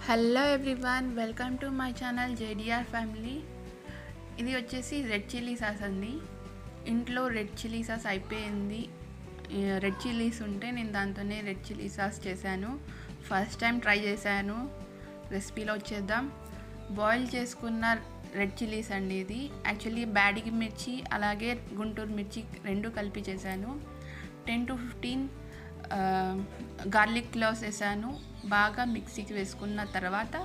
Hello everyone, welcome to my channel JDR family. ఇది వచ్చేసి red chilli sauce అండి. ఇంట్లో రెడ్ చిల్లీ సాస్ అయిపోయింది. రెడ్ చిల్లీస్ ఉంటే నేను దాంతోనే రెడ్ చిల్లీ సాస్ చేశాను. ఫస్ట్ టైం ట్రై చేశాను. రెసిపీలో వచ్చేద్దాం. బాయిల్ చేసుకున్న రెడ్ చిల్లీస్ అండి. ఇది యాక్చువల్లీ బ్యాడిగి మిర్చి అలాగే గుంటూరు మిర్చి రెండు కలిపి చేశాను. 10 to 15 గార్లిక్ క్లోవ్స్ వేసాను. బాగా మిక్సీకి వేసుకున్న తర్వాత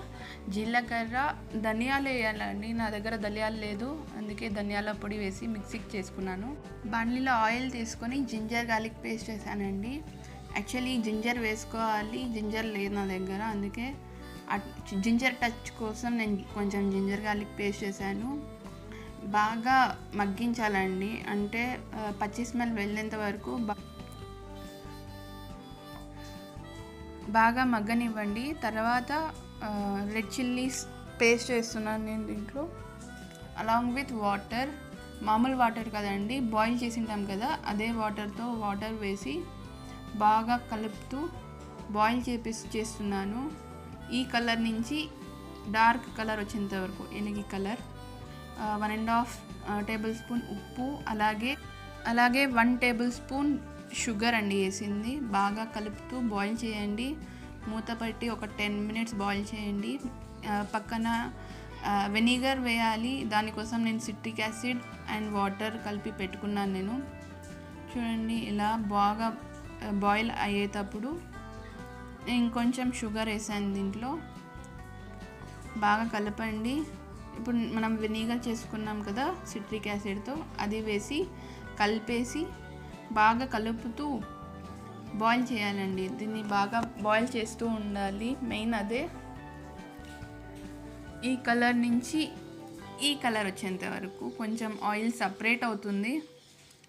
జీలకర్ర, ధనియాలు వేయాలండి. నా దగ్గర ధనియాలు లేదు, అందుకే ధనియాల పొడి వేసి మిక్సీకి చేసుకున్నాను. బాండ్లీలో ఆయిల్ తీసుకొని జింజర్ గార్లిక్ పేస్ట్ వేసానండి. యాక్చువల్లీ జింజర్ వేసుకోవాలి, జింజర్ లేదు నా దగ్గర, అందుకే జింజర్ టచ్ కోసం నేను కొంచెం జింజర్ గార్లిక్ పేస్ట్ వేసాను. బాగా మగ్గించాలండి, అంటే పచ్చి స్మెల్ వెళ్ళేంత వరకు బాగా మగ్గనివ్వండి. తర్వాత రెడ్ చిల్లీస్ పేస్ట్ వేస్తున్నాను నేను దీంట్లో, అలాంగ్ విత్ వాటర్. మామూలు వాటర్ కదండి, బాయిల్ చేసింటాం కదా, అదే వాటర్ వేసి బాగా కలుపుతూ బాయిల్ చేస్తున్నాను. ఈ కలర్ నుంచి డార్క్ కలర్ వచ్చేంత వరకు, ఎనిగి కలర్. 1.5 టేబుల్ స్పూన్ ఉప్పు, అలాగే 1 టేబుల్ స్పూన్ షుగర్ అండి వేసింది. బాగా కలుపుతూ బాయిల్ చేయండి. మూత పెట్టి ఒక 10 minutes బాయిల్ చేయండి. పక్కన వెనిగర్ వేయాలి, దానికోసం నేను సిట్రిక్ యాసిడ్ అండ్ వాటర్ కలిపి పెట్టుకున్నాను నేను. చూడండి, ఇలా బాగా బాయిల్ అయ్యేటప్పుడు నేను కొంచెం షుగర్ వేసాను దీంట్లో. బాగా కలపండి. ఇప్పుడు మనం వెనిగర్ చేసుకున్నాం కదా సిట్రిక్ యాసిడ్తో, అది వేసి కలిపేసి బాగా కలుపుతూ బాయిల్ చేయాలండి. దీన్ని బాగా బాయిల్ చేస్తూ ఉండాలి, మెయిన్ అదే. ఈ కలర్ నుంచి ఈ కలర్ వచ్చేంత వరకు కొంచెం ఆయిల్ సపరేట్ అవుతుంది.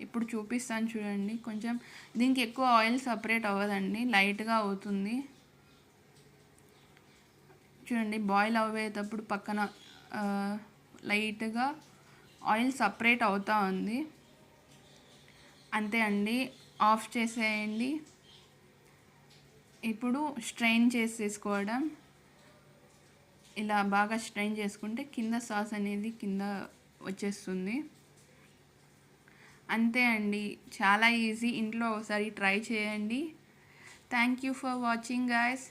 ఇప్పుడు చూపిస్తాను చూడండి. కొంచెం దీనికి ఎక్కువ ఆయిల్ సపరేట్ అవ్వదండి, లైట్గా అవుతుంది. చూడండి, బాయిల్ అవ్వేటప్పుడు పక్కన లైట్గా ఆయిల్ సపరేట్ అవుతూ ఉంది. అంతే అండి, ఆఫ్ చేసేయండి. ఇప్పుడు స్ట్రెయిన్ చేసేసుకోవడం. ఇలా బాగా స్ట్రెయిన్ చేసుకుంటే కింద సాస్ అనేది కింద వచ్చేస్తుంది. అంతే అండి, చాలా ఈజీ. ఇంట్లో ఒకసారి ట్రై చేయండి. Thank you for watching guys.